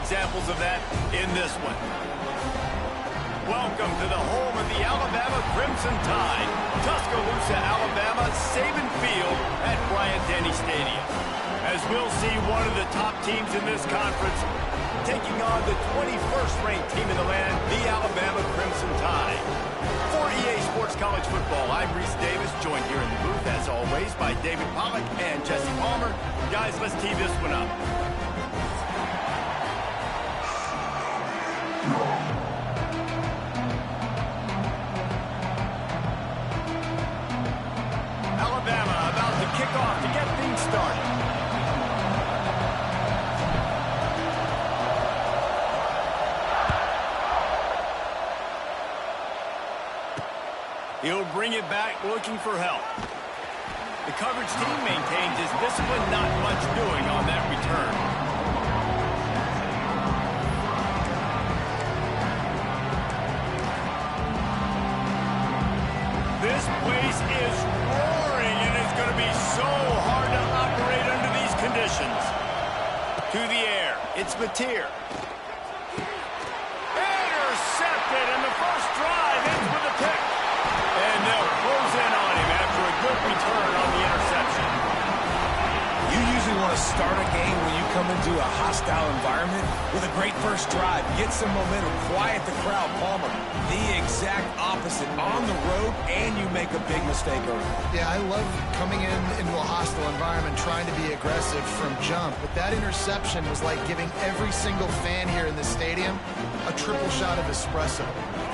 examples of that in this one. Welcome to the home of the Alabama Crimson Tide, Tuscaloosa, Alabama, Saban Field at Bryant-Denny Stadium. As we'll see one of the top teams in this conference taking on the 21st ranked team in the land, the Alabama Crimson Tide. For EA Sports College Football, I'm Reese Davis, joined here in the booth, as always, by David Pollack and Jesse Palmer. Guys, let's tee this one up. Alabama about to kick off to get things started. He'll bring it back looking for help. The coverage team maintains his discipline, not much doing on that return. This place is roaring, and it's going to be so hard to operate under these conditions. To the air, it's Mateer. Intercepted, and the first drive ends with a pick. And they'll close in on him after a good return on the interception. You usually want to start a game when you come into a hostile environment with a great first drive. Get some momentum, quiet the crowd. Palmer, the exact opposite. On the road, and you make a big mistake early. Yeah, I love coming into a hostile environment, trying to be aggressive from jump. But that interception was like giving every single fan here in the stadium a triple shot of espresso.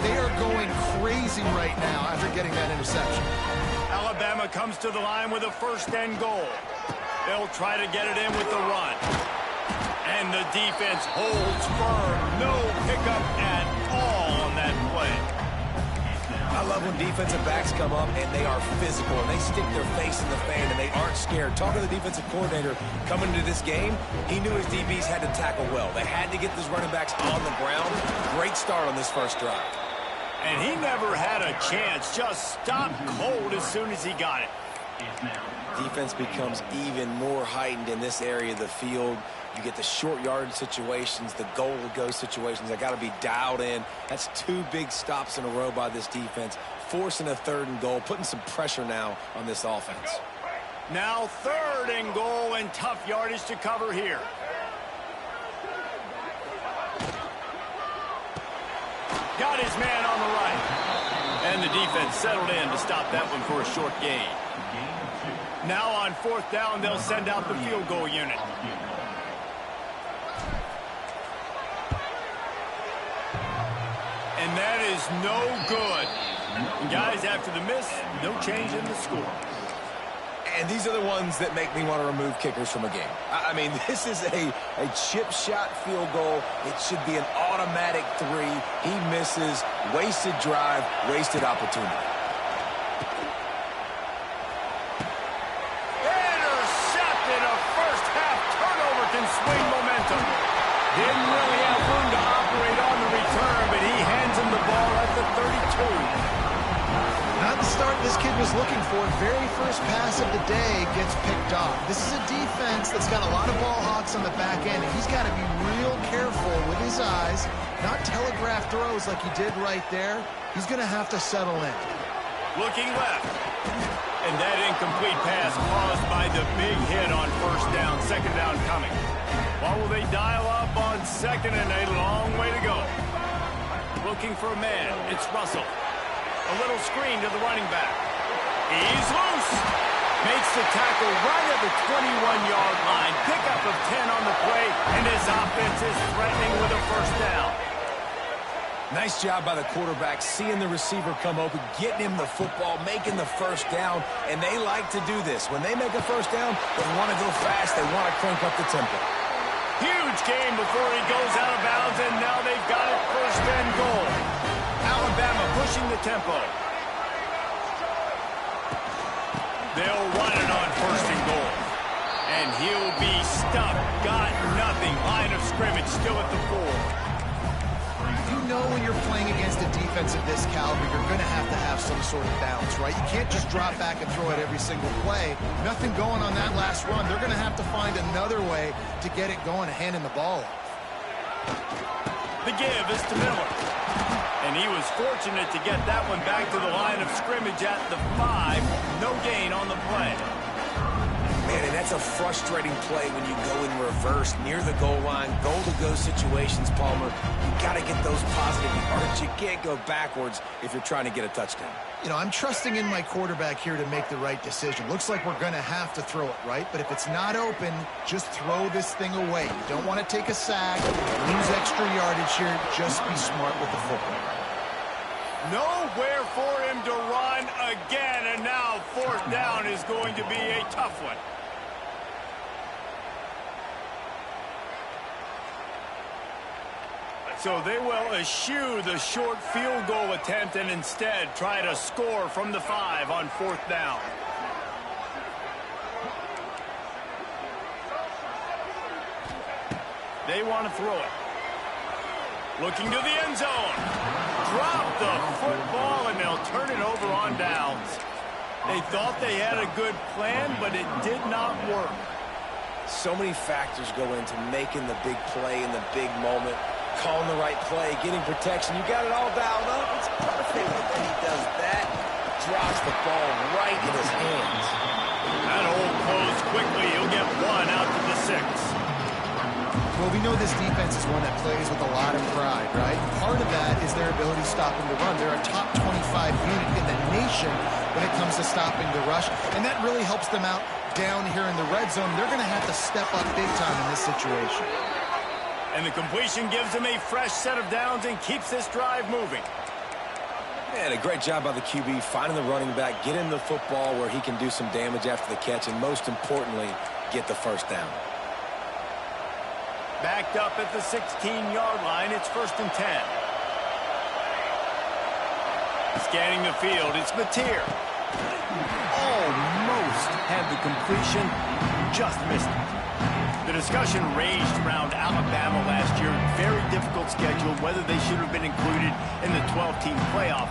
They are going crazy right now after getting that interception. Alabama comes to the line with a 1st and goal. They'll try to get it in with the run. And the defense holds firm. No pickup at all on that play. I love when defensive backs come up and they are physical and they stick their face in the fan and they aren't scared. Talk to the defensive coordinator coming into this game. He knew his DBs had to tackle well. They had to get those running backs on the ground. Great start on this first drive. And he never had a chance, just stopped cold as soon as he got it. Defense becomes even more heightened in this area of the field. You get the short yard situations, the goal-to-go situations. They got to be dialed in. That's 2 big stops in a row by this defense, forcing a 3rd and goal, putting some pressure now on this offense. Now 3rd and goal, and tough yardage to cover here. Got his man on the right. And the defense settled in to stop that one for a short gain. Now on 4th down, they'll send out the field goal unit. And that is no good. And guys, after the miss, no change in the score. And these are the ones that make me want to remove kickers from a game. I mean, this is a chip shot field goal. It should be an automatic 3. He misses. Wasted drive, wasted opportunity. Intercepted. A first-half turnover can swing momentum. Didn't really have room to operate on the return, but he hands him the ball at the 32. Not the start this kid was looking for. Very first pass of the day gets picked off. This is a defense that's got a lot of ball hawks on the back end. He's got to be real careful with his eyes, not telegraph throws like he did right there. He's going to have to settle in. Looking left. And that incomplete pass caused by the big hit on 1st down, 2nd down coming. What will they dial up on 2nd and a long way to go? Looking for a man. It's Russell. A little screen to the running back. He's loose. Makes the tackle right at the 21-yard line. Pickup of 10 on the play, and his offense is threatening with a 1st down. Nice job by the quarterback, seeing the receiver come open, getting him the football, making the 1st down, and they like to do this. When they make a 1st down, they want to go fast. They want to crank up the tempo. Huge game before he goes out of bounds, and now they've got it 1st and goal. Alabama pushing the tempo. They'll run it on 1st and goal. And he'll be stuck. Got nothing. Line of scrimmage still at the 4. You know when you're playing against a defense of this caliber, you're going to have some sort of balance, right? You can't just drop back and throw it every single play. Nothing going on that last run. They're going to have to find another way to get it going and handing the ball off. The give is to Miller. And he was fortunate to get that one back to the line of scrimmage at the 5. No gain on the play. Man, and that's a frustrating play when you go in reverse near the goal line, goal-to-go situations, Palmer. You got to get those positive yards. You can't go backwards if you're trying to get a touchdown. You know, I'm trusting in my quarterback here to make the right decision. Looks like we're going to have to throw it, right? But if it's not open, just throw this thing away. You don't want to take a sack, lose extra yardage here. Just be smart with the football. Nowhere for him to run again, and now 4th down is going to be a tough one. So they will eschew the short field goal attempt and instead try to score from the 5 on 4th down. They want to throw it. Looking to the end zone. Drop the football, and they'll turn it over on downs. They thought they had a good plan, but it did not work. So many factors go into making the big play in the big moment. Calling the right play, getting protection. You got it all dialed up. It's perfect. And then he does that. Drops the ball right in his hands. That hole closed quickly. He'll get 1 out to the 6. Well, we know this defense is one that plays with a lot of pride, right? Part of that is their ability to stop the run. They're a top 25 unit in the nation when it comes to stopping the rush, and that really helps them out down here in the red zone. They're going to have to step up big time in this situation. And the completion gives him a fresh set of downs and keeps this drive moving. Man, a great job by the QB, finding the running back, getting the football where he can do some damage after the catch, and most importantly, get the 1st down. Backed up at the 16-yard line, it's 1st and 10. Scanning the field, it's Mateer. Almost had the completion, just missed it. The discussion raged around Alabama last year. Very difficult schedule, whether they should have been included in the 12-team playoff.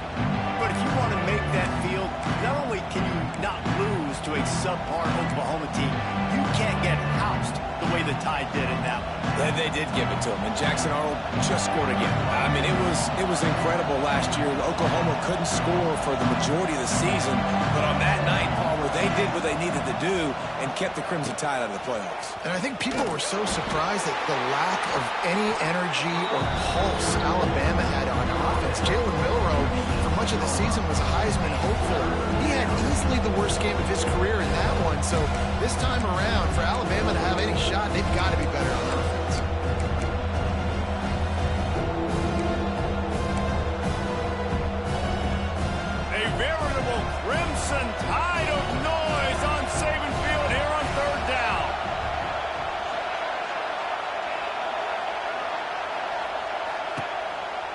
But if you want to make that field, not only can you not lose to a subpar Oklahoma team, you can't get housed the way the Tide did in that one. They did give it to him, and Jackson Arnold just scored again. I mean, it was incredible last year. Oklahoma couldn't score for the majority of the season, but on that night, Palmer, they did what they needed to do and kept the Crimson Tide out of the playoffs. And I think people were so surprised at the lack of any energy or pulse Alabama had on offense. Jalen Milroe, for much of the season, was a Heisman hopeful. He had easily the worst game of his career in that one. So this time around, for Alabama to have any shot, they've got to be better on offense. A veritable Crimson Tide of noise on Saban Field here on 3rd down.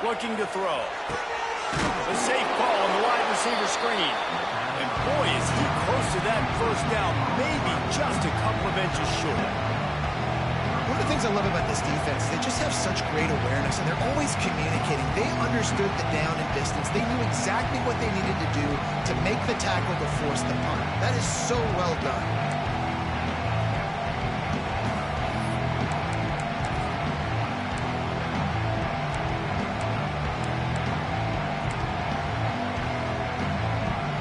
Looking to throw. A safe call on the wide receiver screen. And boy, is he close to that 1st down, maybe just a couple of inches short. One of the things I love about this defense is they just have such great awareness, and they're always communicating. They understood the down and distance. They knew exactly what they needed to do to make the tackle to force the punt. That is so well done.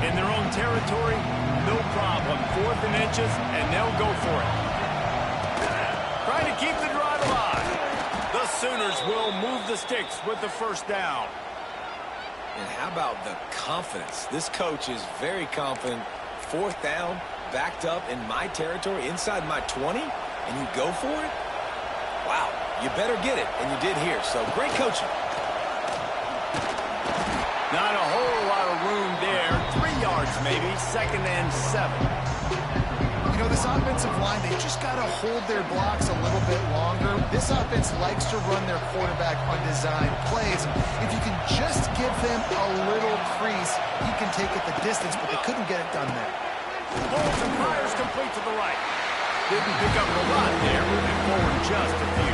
In their own territory, no problem. 4th and inches, and they'll go for it. Trying to keep the drive alive. The Sooners will move the sticks with the 1st down. And how about the confidence? This coach is very confident. 4th down, backed up in my territory, inside my 20, and you go for it? Wow, you better get it, and you did here. So great coaching. Not a whole lot of room there. 3 yards maybe, 2nd and 7. You know, this offensive line, they just got to hold their blocks a little bit longer. This offense likes to run their quarterback on design plays. If you can just give them a little crease, he can take it the distance, but they couldn't get it done there. Bowles and Myers complete to the right. Didn't pick up a lot there, moving forward just a few.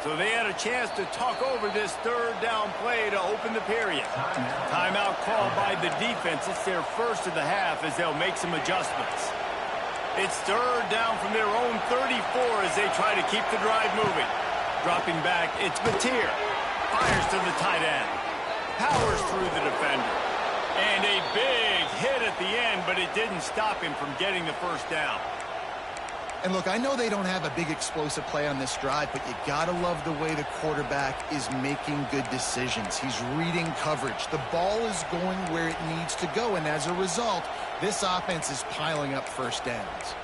So they had a chance to talk over this third down play to open the period. Timeout called by the defense. It's their first of the half as they'll make some adjustments. It's third down from their own 34 as they try to keep the drive moving. Dropping back, it's Mateer. Fires to the tight end. Powers through the defender. And a big hit at the end, but it didn't stop him from getting the first down. And look, I know they don't have a big explosive play on this drive, but you gotta love the way the quarterback is making good decisions. He's reading coverage. The ball is going where it needs to go, and as a result, this offense is piling up first downs.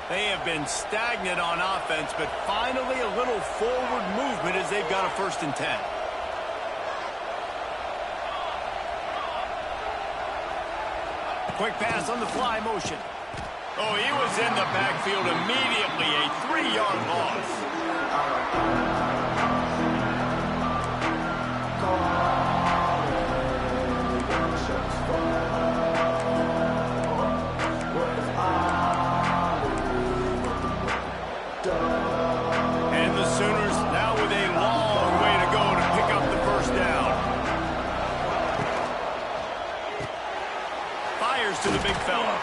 They have been stagnant on offense, but finally a little forward movement as they've got a 1st and 10. Quick pass on the fly motion. Oh, he was in the backfield immediately. A 3-yard loss. And the Sooners now with a long way to go to pick up the first down. Fires to the big fella.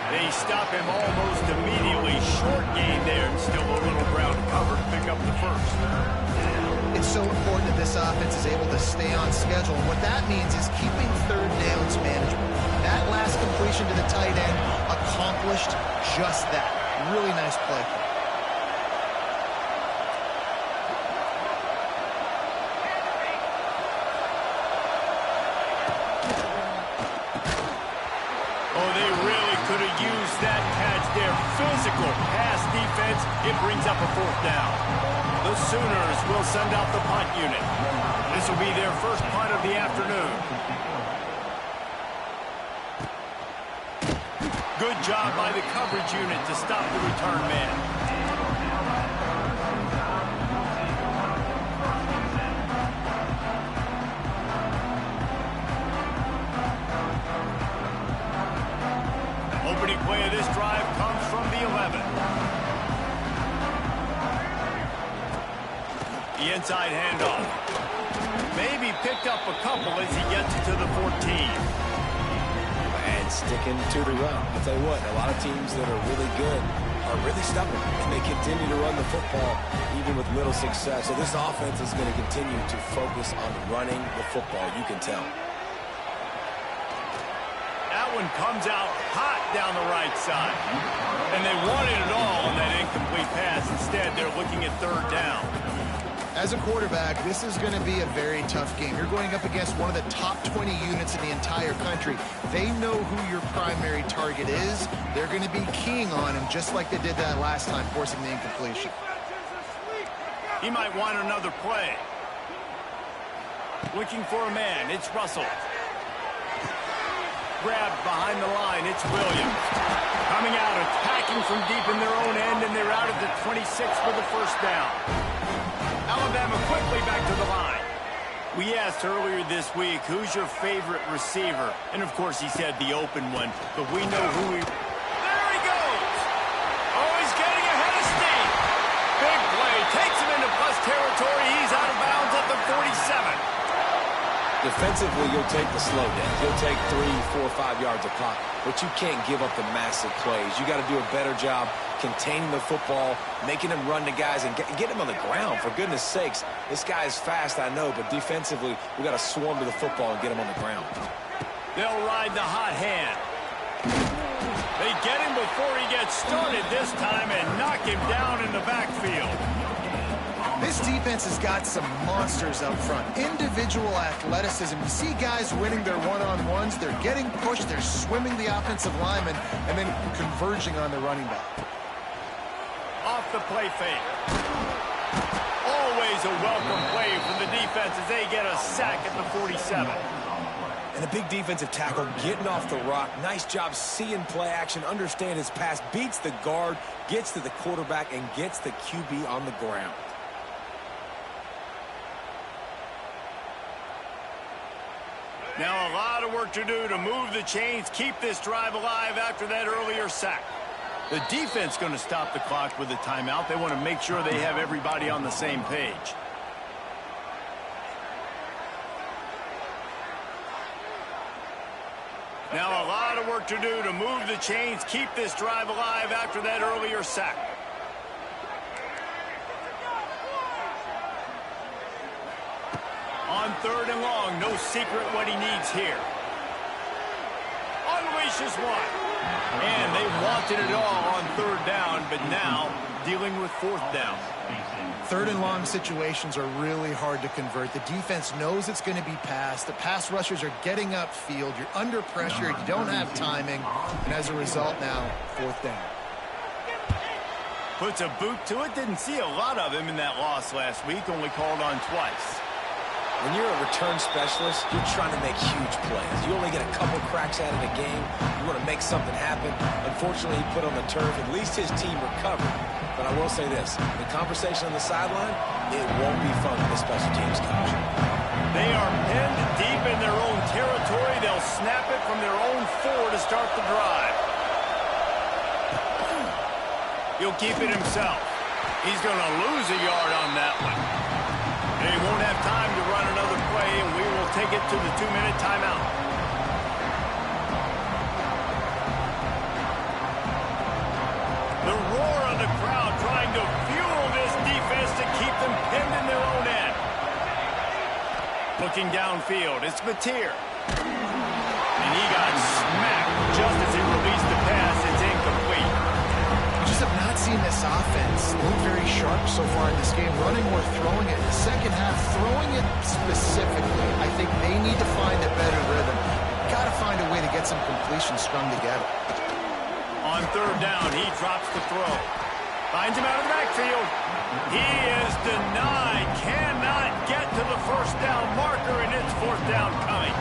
They stop him almost immediately. Short gain there, and still a little ground to cover to pick up the first. It's so important that this offense is able to stay on schedule. And what that means is keeping third downs manageable. That last completion to the tight end accomplished just that. Really nice play. Physical pass defense, it brings up a 4th down. The Sooners will send out the punt unit. This will be their first punt of the afternoon. Good job by the coverage unit to stop the return man. Opening play of this drive comes from the 11. The inside handoff. Maybe picked up a couple as he gets it to the 14. And sticking to the run. I'll tell you what, a lot of teams that are really good are really stubborn, and they continue to run the football even with little success. So this offense is going to continue to focus on running the football, you can tell. That one comes out hot down the right side. And they wanted it all on that incomplete pass. Instead, they're looking at third down. As a quarterback, this is going to be a very tough game. You're going up against one of the top 20 units in the entire country. They know who your primary target is. They're going to be keying on him just like they did that last time, forcing the incompletion. He might want another play. Looking for a man. It's Russell. Grabbed behind the line, it's Williams. Coming out, attacking from deep in their own end, and they're out at the 26 for the first down. Alabama quickly back to the line. We asked earlier this week, who's your favorite receiver? And, of course, he said the open one, but we know who he... There he goes! Oh, he's getting ahead of steam. Big play, takes him into plus territory. He's out of bounds at the 47. Defensively, you'll take the slow down. You'll take 3, 4, 5 yards a pop, but you can't give up the massive plays. You got to do a better job containing the football, making him run to guys, and get him on the ground. For goodness sakes, this guy is fast, I know, but defensively, we got to swarm to the football and get him on the ground. They'll ride the hot hand. They get him before he gets started this time and knock him down in the backfield. This defense has got some monsters up front. Individual athleticism. You see guys winning their one-on-ones. They're getting pushed. They're swimming the offensive lineman and then converging on the running back. Off the play fake. Always a welcome play from the defense as they get a sack at the 47. And a big defensive tackle getting off the rock. Nice job seeing play action, understand his pass, beats the guard, gets to the quarterback, and gets the QB on the ground. Now a lot of work to do to move the chains, keep this drive alive after that earlier sack. The defense going to stop the clock with a timeout. They want to make sure they have everybody on the same page. Now a lot of work to do to move the chains, keep this drive alive after that earlier sack. On 3rd and long, no secret what he needs here. Unleashes one. And they wanted it all on 3rd down, but now dealing with 4th down. 3rd and long situations are really hard to convert. The defense knows it's going to be passed. The pass rushers are getting upfield. You're under pressure. You don't have timing. And as a result now, 4th down. Puts a boot to it. Didn't see a lot of him in that loss last week. Only called on twice. When you're a return specialist, you're trying to make huge plays. You only get a couple cracks at it a game. You want to make something happen. Unfortunately, he put on the turf. At least his team recovered. But I will say this, the conversation on the sideline, it won't be fun with the special teams coach. They are pinned deep in their own territory. They'll snap it from their own 4 to start the drive. He'll keep it himself. He's going to lose a yard on that one. They won't have time to run another play, and we will take it to the 2-minute timeout. The roar of the crowd trying to fuel this defense to keep them pinned in their own end. Looking downfield, it's Mateer. And he got smacked just as he released the pass. It's incomplete. You just have not seen this offense look very sharp so far in this game. Running or throwing it. In the second half, throwing it specifically, I think they need to find a better rhythm. Got to find a way to get some completion strung together. On 3rd down, he drops the throw. Finds him out of the backfield. He is denied. Cannot get to the 1st down marker, and it's 4th down coming.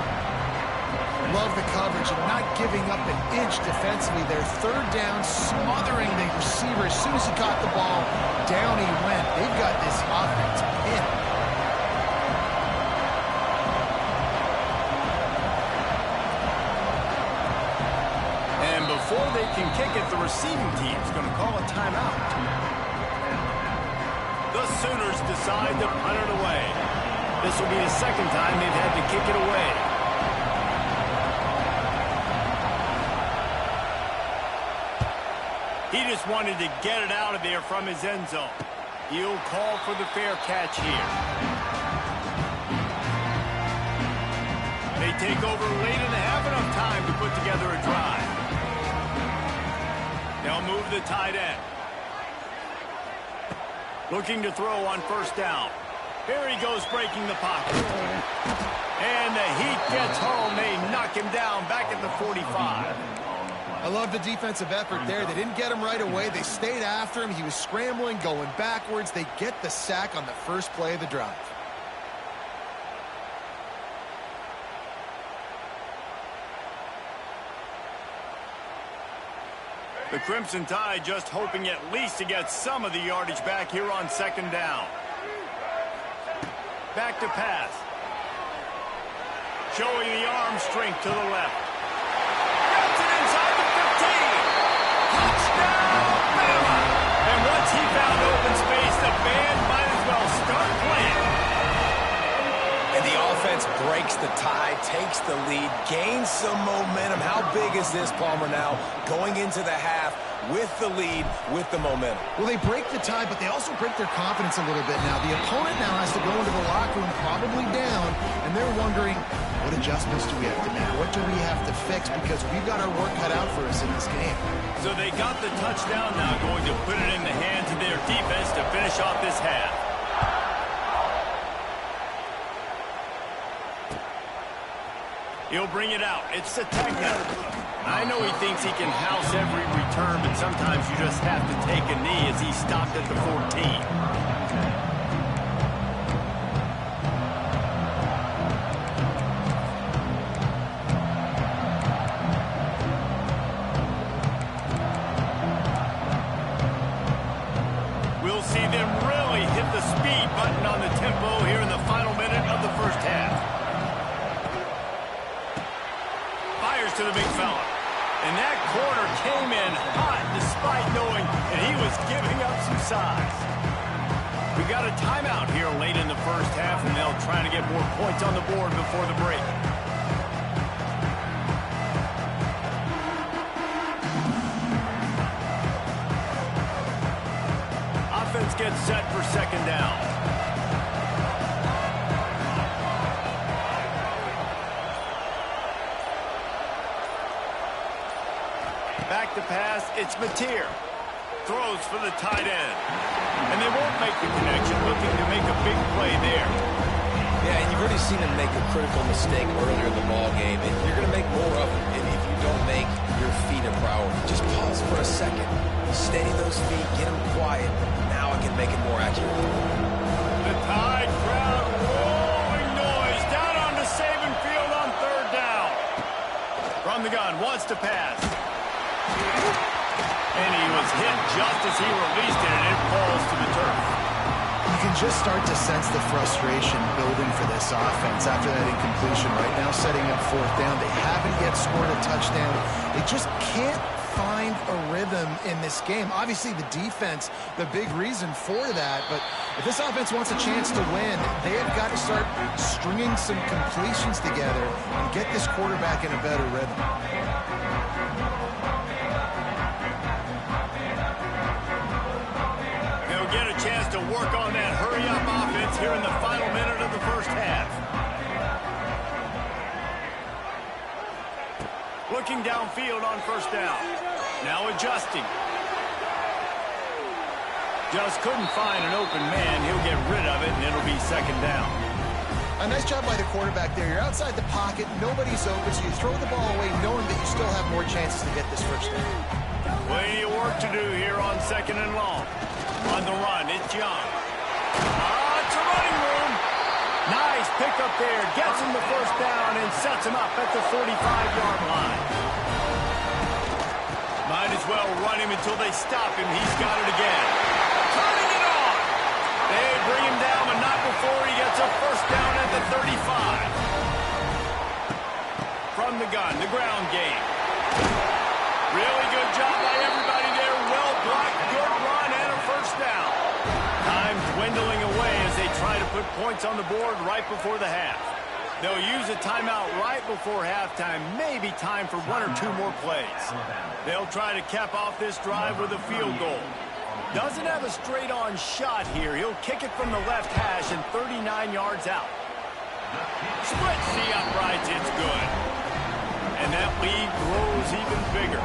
Love the coverage and not giving up an inch defensively. Their 3rd down, smothering the receiver. As soon as he caught the ball, down he went. They've got this offense pinned. And before they can kick it, the receiving team's going to call a timeout. The Sooners decide to punt it away. This will be the 2nd time they've had to kick it away. He just wanted to get it out of there from his end zone. He'll call for the fair catch here. They take over late in the half, enough time to put together a drive. They'll move the tight end. Looking to throw on 1st down. Here he goes breaking the pocket. And the heat gets home. They knock him down back at the 45. I love the defensive effort there. They didn't get him right away. They stayed after him. He was scrambling, going backwards. They get the sack on the first play of the drive. The Crimson Tide just hoping at least to get some of the yardage back here on 2nd down. Back to pass. Showing the arm strength to the left. Gets it inside the 15. Touchdown, Bama! And once he found open space, the band might as well start playing. And the offense breaks the tie, takes the lead, gains some momentum. How big is this, Palmer, now? Going into the half with the lead, with the momentum. Well, they break the tie, but they also break their confidence a little bit now. The opponent now has to go into the locker room probably down, and they're wondering, what adjustments do we have to make? What do we have to fix? Because we've got our work cut out for us in this game. So they got the touchdown now, going to put it in the hands of their defense to finish off this half. He'll bring it out. It's Sategna. I know he thinks he can house every return, but sometimes you just have to take a knee as he stopped at the 14. We'll see them really hit the speed button on the tempo here in the final minute of the first half. To the big fella. And that corner came in hot despite knowing that he was giving up some size. We got a timeout here late in the first half, and they'll try to get more points on the board before the break. Offense gets set for second down. Back to pass, it's Mateer. Throws for the tight end. And they won't make the connection, looking to make a big play there. Yeah, and you've already seen him make a critical mistake earlier in the ball game, and you're going to make more of it if you don't make your feet a priority. Just pause for a second. Steady those feet, get them quiet. Now I can make it more accurate. The Tide crowd rolling noise down onto Saban Field on third down. From the gun, wants to pass. And he was hit just as he released it, and it falls to the turf. You can just start to sense the frustration building for this offense after that incompletion. Right now, setting up fourth down. They haven't yet scored a touchdown. They just can't find a rhythm in this game. Obviously, the defense, the big reason for that. But if this offense wants a chance to win, they have got to start stringing some completions together and get this quarterback in a better rhythm. Get a chance to work on that hurry-up offense here in the final minute of the first half. Looking downfield on first down. Now adjusting. Just couldn't find an open man. He'll get rid of it, and it'll be second down. A nice job by the quarterback there. You're outside the pocket. Nobody's open, so you throw the ball away knowing that you still have more chances to get this first down. Plenty of work to do here on second and long. On the run, it's Young. It's a running room. Nice pickup there. Gets him the first down and sets him up at the 45-yard line. Might as well run him until they stop him. He's got it again. Turning it on. They bring him down, but not before he gets a first down at the 35. From the gun, the ground game. Really good job by everybody there. Well blocked, good run, and a first down. Time dwindling away as they try to put points on the board right before the half. They'll use a timeout right before halftime. Maybe time for one or two more plays. They'll try to cap off this drive with a field goal. Doesn't have a straight-on shot here. He'll kick it from the left hash and 39 yards out. Splits the uprights. It's good. And that lead grows even bigger.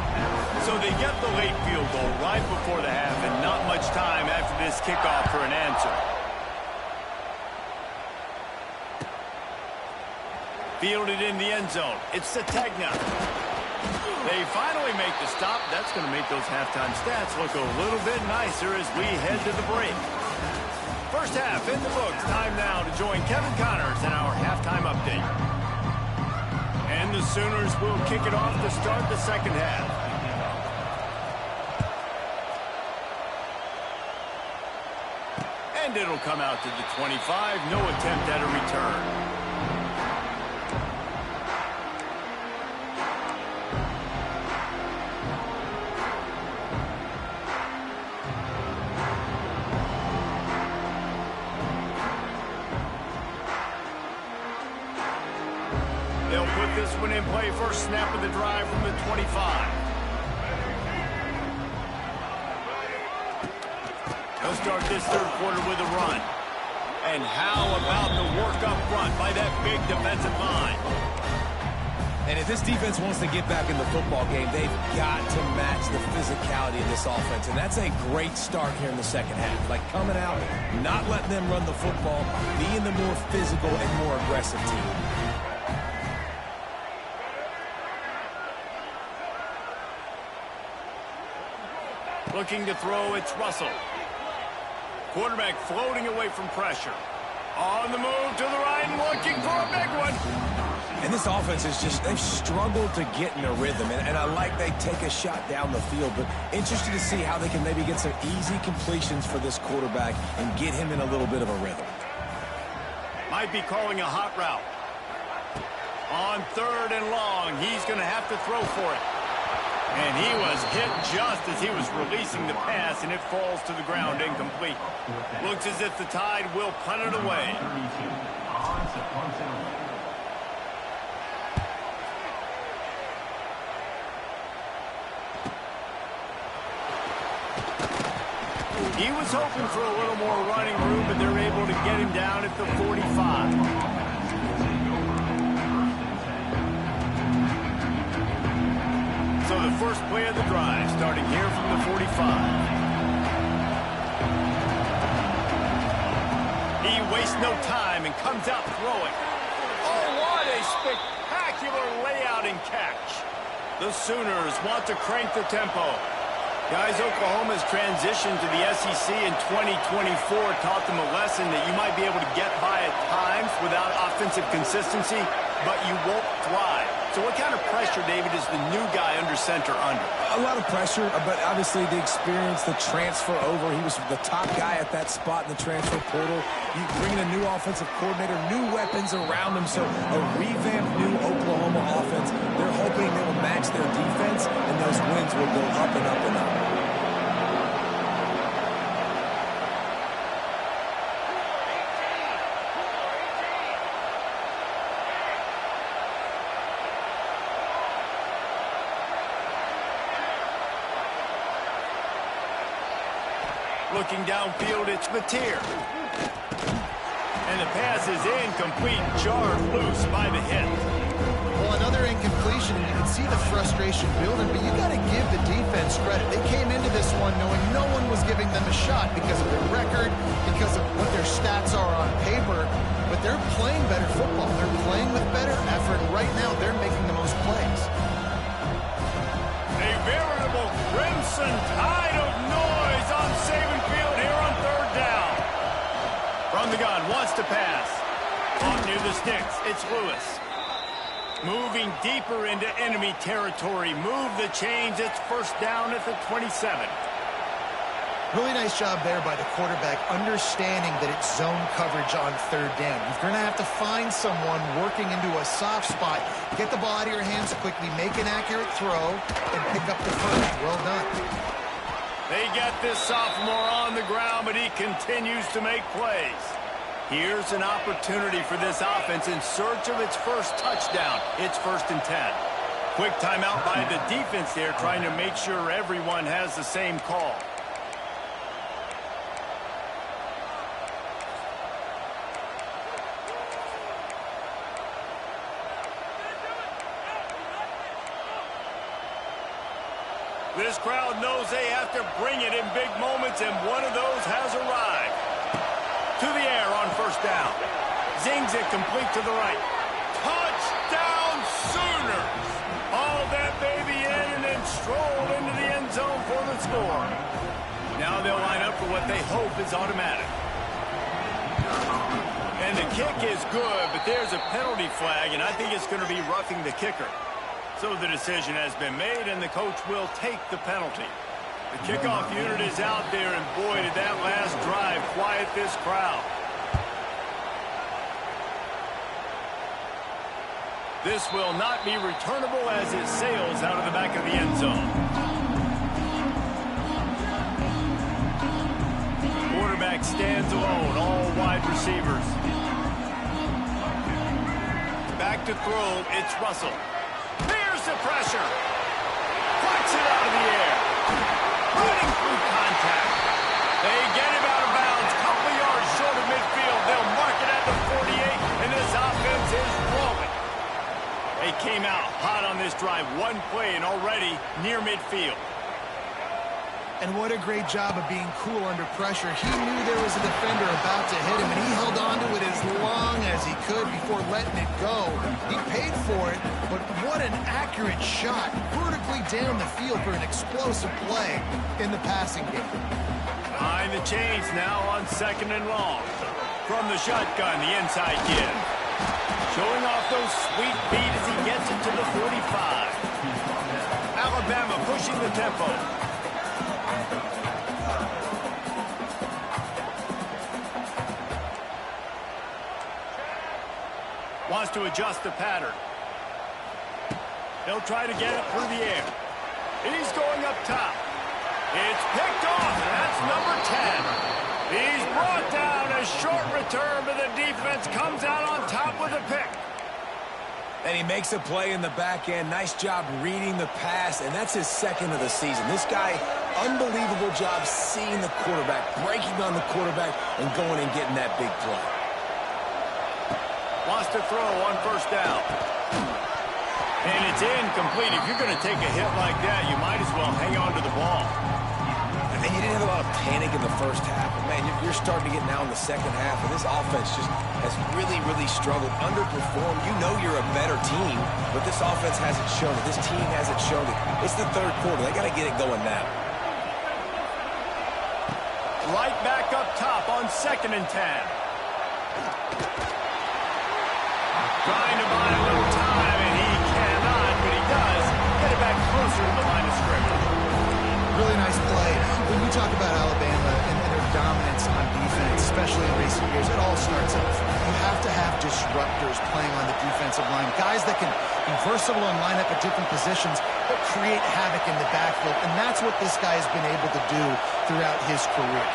So they get the late field goal right before the half, and not much time after this kickoff for an answer. Fielded in the end zone. It's Sategna. They finally make the stop. That's going to make those halftime stats look a little bit nicer as we head to the break. First half in the books. Time now to join Kevin Connors in our halftime update. And the Sooners will kick it off to start the second half. And it'll come out to the 25. No attempt at a return. They'll put this one in play. First snap of the drive from the 25. They'll start this third quarter with a run. And how about the work up front by that big defensive line? And if this defense wants to get back in the football game, they've got to match the physicality of this offense. And that's a great start here in the second half. Like coming out, not letting them run the football, being the more physical and more aggressive team. Looking to throw, it's Russell. Quarterback floating away from pressure. On the move to the right and looking for a big one. And this offense is just, they've struggled to get in a rhythm. And I like they take a shot down the field, but interested to see how they can maybe get some easy completions for this quarterback and get him in a little bit of a rhythm. Might be calling a hot route. On third and long, he's going to have to throw for it. And he was hit just as he was releasing the pass, and it falls to the ground incomplete. Looks as if the Tide will punt it away. He was hoping for a little more running room, but they're able to get him down at the 45. So the first play of the drive, starting here from the 45. He wastes no time and comes out throwing. Oh, what a spectacular layout and catch. The Sooners want to crank the tempo. Guys, Oklahoma's transition to the SEC in 2024 taught them a lesson that you might be able to get by at times without offensive consistency, but you won't thrive. So what kind of pressure, David, is the new guy under center under? A lot of pressure, but obviously the experience, the transfer over. He was the top guy at that spot in the transfer portal. You bring in a new offensive coordinator, new weapons around him, so a revamped new Oklahoma offense. They're hoping they will match their defense, and those wins will go up and up and up. Looking downfield, it's Mateer. And the pass is incomplete, jarred loose by the hit. Well, another incompletion, and you can see the frustration building, but you got to give the defense credit. They came into this one knowing no one was giving them a shot because of their record, because of what their stats are on paper, but they're playing better football. They're playing with better effort, and right now they're making the most plays. A veritable crimson tide of noise on Saban Field here on third down. From the gun, wants to pass. Off near the sticks, it's Lewis. Moving deeper into enemy territory. Move the chains, it's first down at the 27. Really nice job there by the quarterback, understanding that it's zone coverage on third down. You're going to have to find someone working into a soft spot, get the ball out of your hands quickly, make an accurate throw, and pick up the first. Well done. They get this sophomore on the ground, but he continues to make plays. Here's an opportunity for this offense in search of its first touchdown. It's 1st and 10. Quick timeout by the defense there, trying to make sure everyone has the same call. This crowd knows they have to bring it in big moments, and one of those has arrived. To the air on first down. Zings it complete to the right. Touchdown Sooners! Hauled that baby in and then strolled into the end zone for the score. Now they'll line up for what they hope is automatic. And the kick is good, but there's a penalty flag, and I think it's going to be roughing the kicker. So the decision has been made, and the coach will take the penalty. The kickoff unit is out there, and boy, did that last drive quiet this crowd. This will not be returnable as it sails out of the back of the end zone. Quarterback stands alone, all wide receivers. Back to throw, it's Russell. Here's the pressure. Plucks it out of the air. Running through contact. They get him out of bounds. Couple yards short of midfield. They'll mark it at the 48, and this offense is rolling. They came out hot on this drive. One play and already near midfield. And what a great job of being cool under pressure. He knew there was a defender about to hit him, and he held on to it as long as he could before letting it go. He paid for it, but what an accurate shot. Vertically down the field for an explosive play in the passing game. Behind the chains now on 2nd and long. From the shotgun, the inside give. Showing off those sweet feet as he gets it to the 45. Alabama pushing the tempo. Wants to adjust the pattern. They'll try to get it through the air. He's going up top. It's picked off, and that's number 10. He's brought down. A short return, but the defense comes out on top with a pick. And he makes a play in the back end. Nice job reading the pass, and that's his second of the season. This guy, unbelievable job seeing the quarterback, breaking on the quarterback, and going and getting that big play. Wants to throw on first down. And it's incomplete. If you're going to take a hit like that, you might as well hang on to the ball. And you didn't have a lot of panic in the first half. But man, you're starting to get now in the second half, and this offense just has really, really struggled, underperformed. You know you're a better team, but this offense hasn't shown it. This team hasn't shown it. It's the third quarter. They got to get it going now. Right back up top on 2nd and 10. Trying to buy a little time, and he cannot, but he does get it back closer to the line of scrimmage. Really nice play. When we talk about Alabama and their dominance on defense, especially in recent years, it all starts up front. You have to have disruptors playing on the defensive line, guys that can be versatile and line up at different positions, but create havoc in the backfield, and that's what this guy has been able to do throughout his career.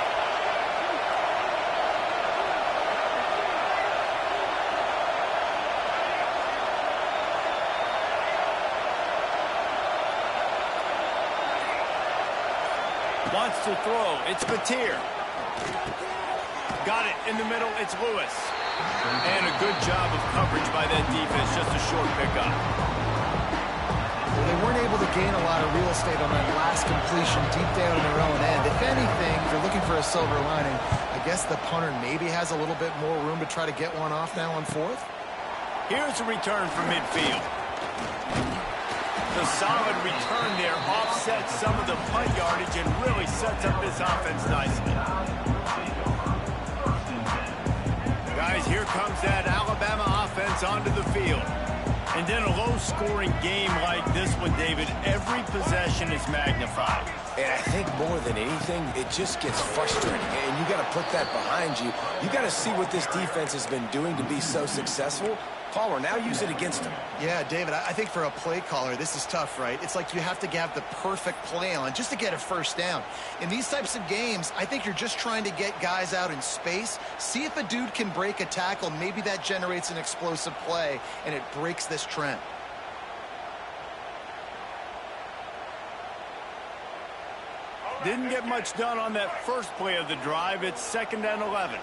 Wants to throw. It's Batir. Got it in the middle. It's Lewis. And a good job of coverage by that defense. Just a short pickup. Well, they weren't able to gain a lot of real estate on that last completion deep down in their own end. If anything, if you're looking for a silver lining, I guess the punter maybe has a little bit more room to try to get one off now on 4th. Here's a return from midfield. The solid return there offsets some of the punt yardage and really sets up this offense nicely. Guys, here comes that Alabama offense onto the field. And then a low-scoring game like this one, David, every possession is magnified. And I think more than anything, it just gets frustrating. And you got to put that behind you. You got to see what this defense has been doing to be so successful. Palmer, now use it against him. Yeah, David, I think for a play caller, this is tough, right? It's like you have to have the perfect play on just to get a first down. In these types of games, I think you're just trying to get guys out in space, see if a dude can break a tackle. Maybe that generates an explosive play, and it breaks this trend. Didn't get much done on that first play of the drive. It's 2nd and 11.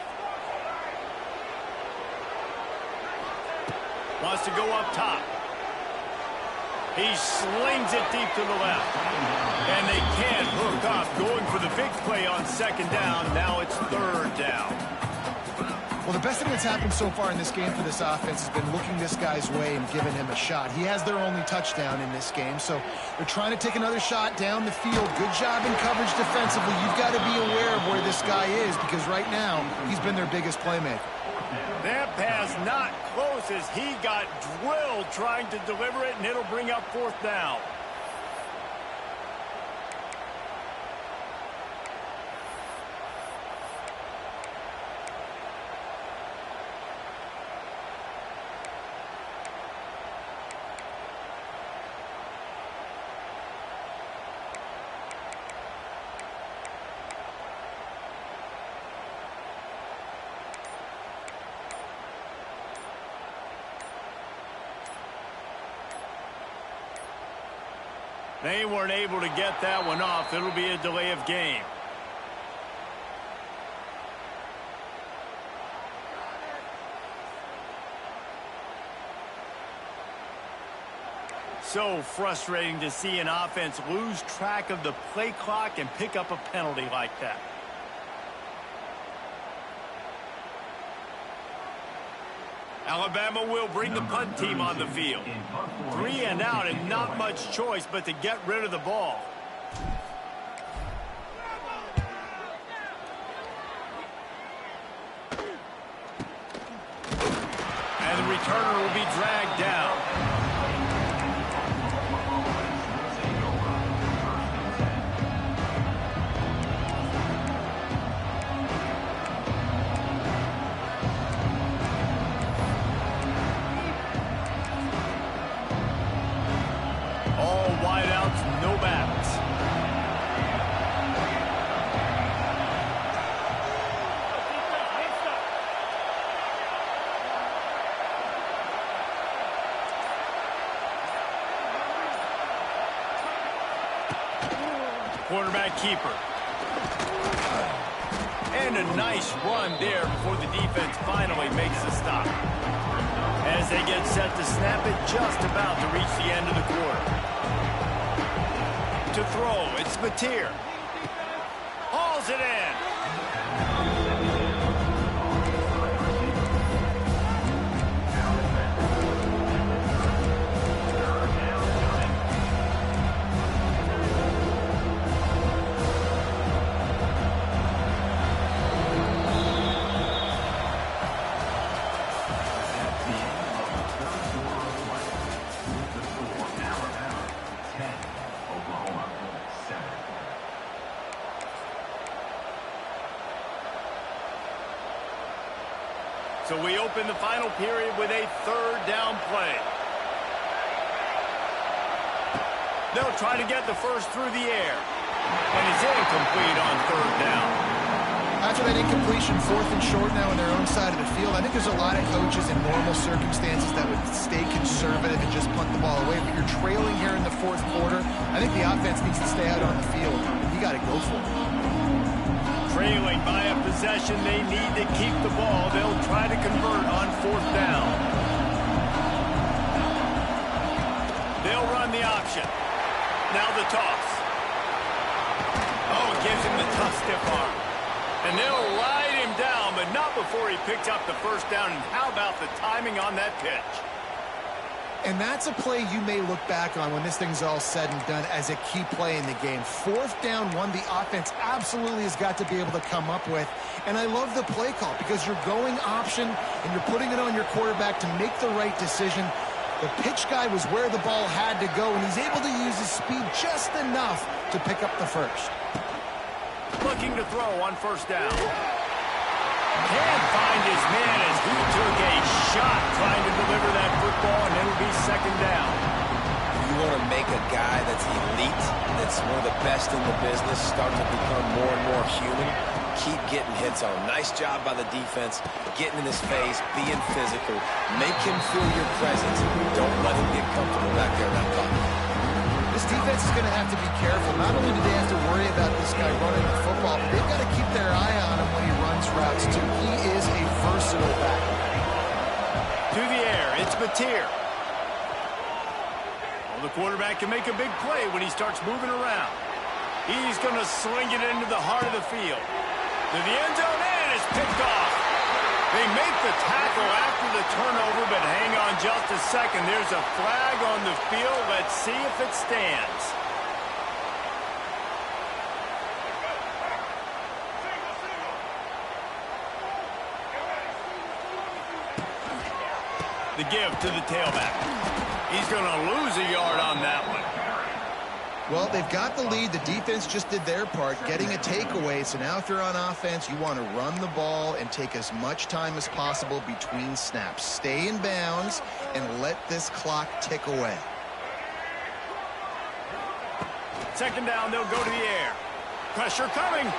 Wants to go up top. He slings it deep to the left. And they can't hook up. Going for the big play on 2nd down. Now it's 3rd down. Well, the best thing that's happened so far in this game for this offense has been looking this guy's way and giving him a shot. He has their only touchdown in this game, so they're trying to take another shot down the field. Good job in coverage defensively. You've got to be aware of where this guy is because right now he's been their biggest playmaker. That pass not close as he got drilled trying to deliver it, and it'll bring up 4th down. They weren't able to get that one off. It'll be a delay of game. So frustrating to see an offense lose track of the play clock and pick up a penalty like that. Alabama will bring the punt team on the field. 3 and out and not much choice but to get rid of the ball. And the returner will be dragged down. All wideouts, no backs. Quarterback keeper. And a nice run there before the defense finally makes the stop. As they get set to snap it, just about to reach the end of the quarter. To throw, it's Mateer. Hauls it in. So we open the final period with a third down play. They'll try to get the first through the air. And it's incomplete on third down. After that incompletion, 4th and short now on their own side of the field, I think there's a lot of coaches in normal circumstances that would stay conservative and just punt the ball away. But you're trailing here in the 4th quarter. I think the offense needs to stay out on the field. You got to go for it. Trailing by a possession, they need to keep the ball. They'll try to convert on 4th down. They'll run the option. Now the toss. Oh, it gives him the tough stiff arm. And they'll ride him down, but not before he picks up the first down. And how about the timing on that pitch? And that's a play you may look back on when this thing's all said and done as a key play in the game. 4th down, one the offense absolutely has got to be able to come up with. And I love the play call because you're going option and you're putting it on your quarterback to make the right decision. The pitch guy was where the ball had to go, and he's able to use his speed just enough to pick up the first. Looking to throw on 1st down. Can't find his man as he took a shot trying to deliver that football, and it'll be 2nd down. You want to make a guy that's elite, that's one of the best in the business, start to become more and more human. Keep getting hits on him. Nice job by the defense, getting in his face, being physical. Make him feel your presence. Don't let him get comfortable back there in that pocket. This defense is going to have to be careful. Not only do they have to worry about this guy running the football, but they've got to keep their eye on him when he runs routes, too. He is a versatile back. To the air, it's Mateer. Well, the quarterback can make a big play when he starts moving around. He's going to sling it into the heart of the field. To the end zone, and it's picked off. They make the tackle after the turnover, but hang on just a second. There's a flag on the field. Let's see if it stands. The give to the tailback. He's going to lose a yard on that one. Well, they've got the lead. The defense just did their part, getting a takeaway. So now if you're on offense, you want to run the ball and take as much time as possible between snaps. Stay in bounds and let this clock tick away. 2nd down, they'll go to the air. Pressure coming.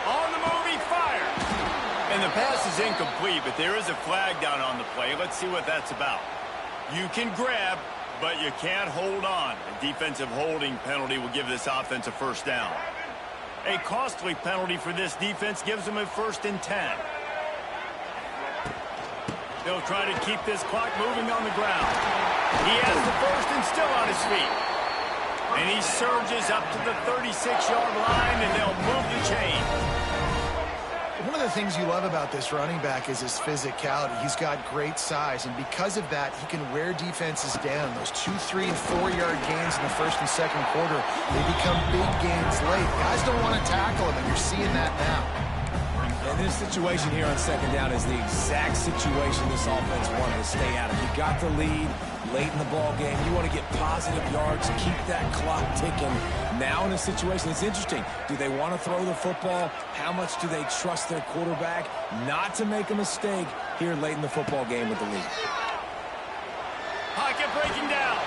On the move, he fires. And the pass is incomplete, but there is a flag down on the play. Let's see what that's about. You can grab, but you can't hold on. A defensive holding penalty will give this offense a 1st down. A costly penalty for this defense gives them a 1st and 10. They'll try to keep this clock moving on the ground. He has the first and still on his feet. And he surges up to the 36-yard line, and they'll move the chain. One of the things you love about this running back is his physicality. He's got great size, and because of that, he can wear defenses down. Those 2, 3, and 4-yard gains in the 1st and 2nd quarter, they become big gains late. Guys don't want to tackle him, and you're seeing that now. And this situation here on 2nd down is the exact situation this offense wanted to stay out of. You got the lead late in the ball game. You want to get positive yards, keep that clock ticking. Now in a situation, it's interesting. Do they want to throw the football? How much do they trust their quarterback not to make a mistake here late in the football game with the lead? Pocket breaking down.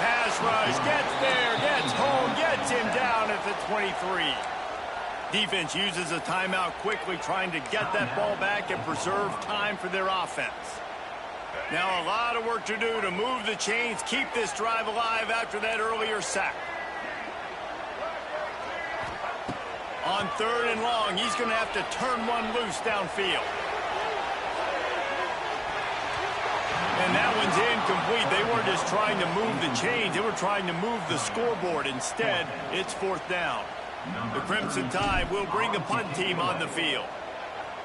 Pass rush, gets there, gets home, gets him down at the 23. Defense uses a timeout quickly, trying to get that ball back and preserve time for their offense. Now a lot of work to do to move the chains, keep this drive alive after that earlier sack. On 3rd and long, he's going to have to turn one loose downfield. And that one's incomplete. They weren't just trying to move the chains. They were trying to move the scoreboard. Instead, it's 4th down. The Crimson Tide will bring the punt team on the field.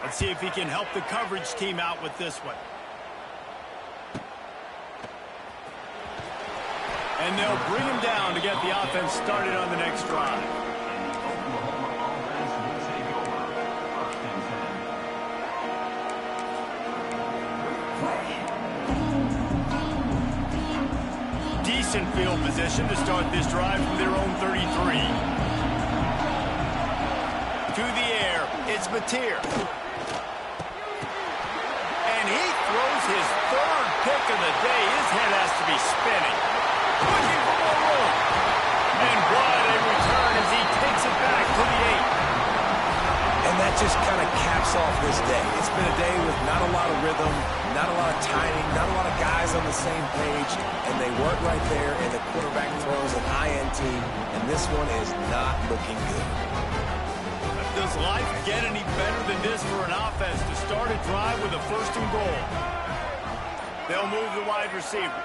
Let's see if he can help the coverage team out with this one. And they'll bring him down to get the offense started on the next drive. Decent field position to start this drive from their own 33. To the air, it's Mateer. And he throws his 3rd pick of the day. His head has to be spinning. Looking for more room. And what a return as he takes it back to the 8. And that just kind of caps off this day. It's been a day with not a lot of rhythm, not a lot of timing, not a lot of guys on the same page, and they work right there, and the quarterback throws an INT, and this one is not looking good. Does life get any better than this for an offense to start a drive with a 1st and goal? They'll move the wide receiver.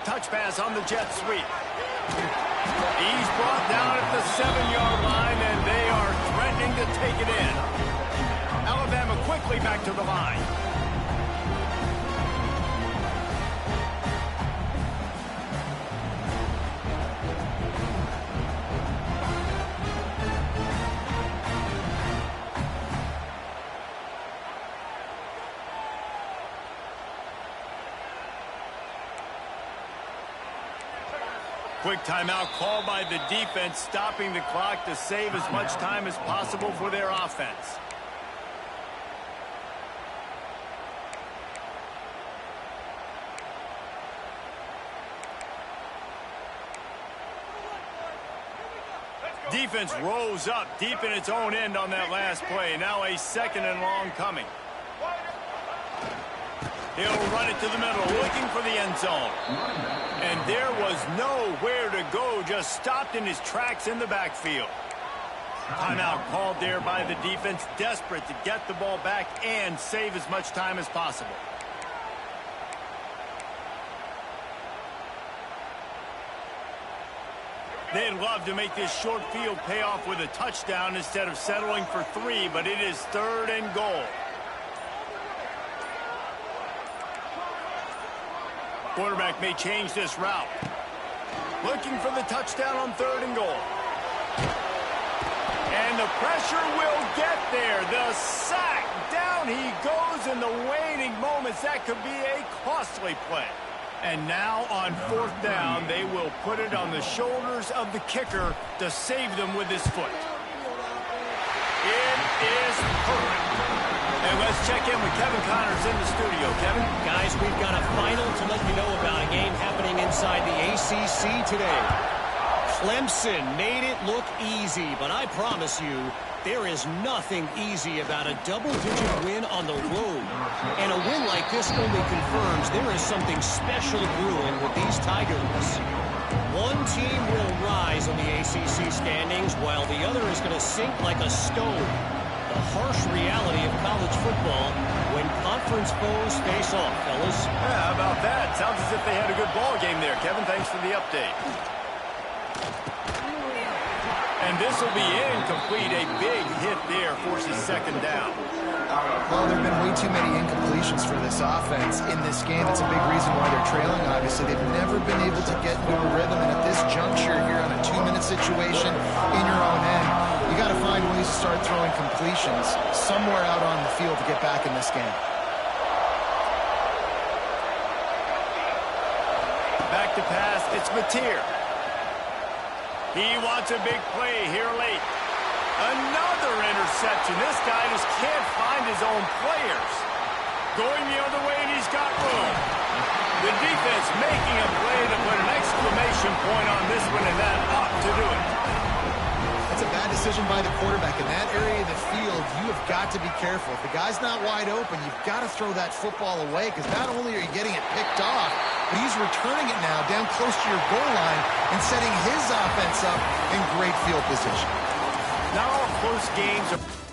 Touch pass on the jet sweep. He's brought down at the 7-yard line, and they are threatening to take it in. Alabama quickly back to the line. Quick timeout called by the defense, stopping the clock to save as much time as possible for their offense. Defense rose up deep in its own end on that last play. Now a 2nd and long coming. He'll run it to the middle, looking for the end zone. And there was nowhere to go, just stopped in his tracks in the backfield. Timeout called there by the defense, desperate to get the ball back and save as much time as possible. They'd love to make this short field pay off with a touchdown instead of settling for 3, but it is 3rd and goal. Quarterback may change this route. Looking for the touchdown on 3rd and goal. And the pressure will get there. The sack. Down he goes in the waning moments. That could be a costly play. And now on 4th down, they will put it on the shoulders of the kicker to save them with his foot. It is perfect. And let's check in with Kevin Connors in the studio. Kevin? Guys, we've got a final to let you know about a game happening inside the ACC today. Clemson made it look easy, but I promise you, there is nothing easy about a double-digit win on the road. And a win like this only confirms there is something special brewing with these Tigers. One team will rise on the ACC standings, while the other is going to sink like a stone. The harsh reality of college football when conference foes face off, fellas. Yeah, how about that? Sounds as if they had a good ball game there. Kevin, thanks for the update. And this will be incomplete. A big hit there forces 2nd down. Well, there have been way too many incompletions for this offense in this game. That's a big reason why they're trailing, obviously. They've never been able to get into a rhythm, and at this juncture here on a 2-minute situation in your own end, you got to find ways to start throwing completions somewhere out on the field to get back in this game. Back to pass, it's Mateer. He wants a big play here late. Another interception. This guy just can't find his own players. Going the other way, and he's got room. The defense making a play to put an exclamation point on this one, and that ought to do it. That's a bad decision by the quarterback. In that area of the field, you have got to be careful. If the guy's not wide open, you've got to throw that football away, because not only are you getting it picked off, but he's returning it now down close to your goal line and setting his offense up in great field position. Not all close games are...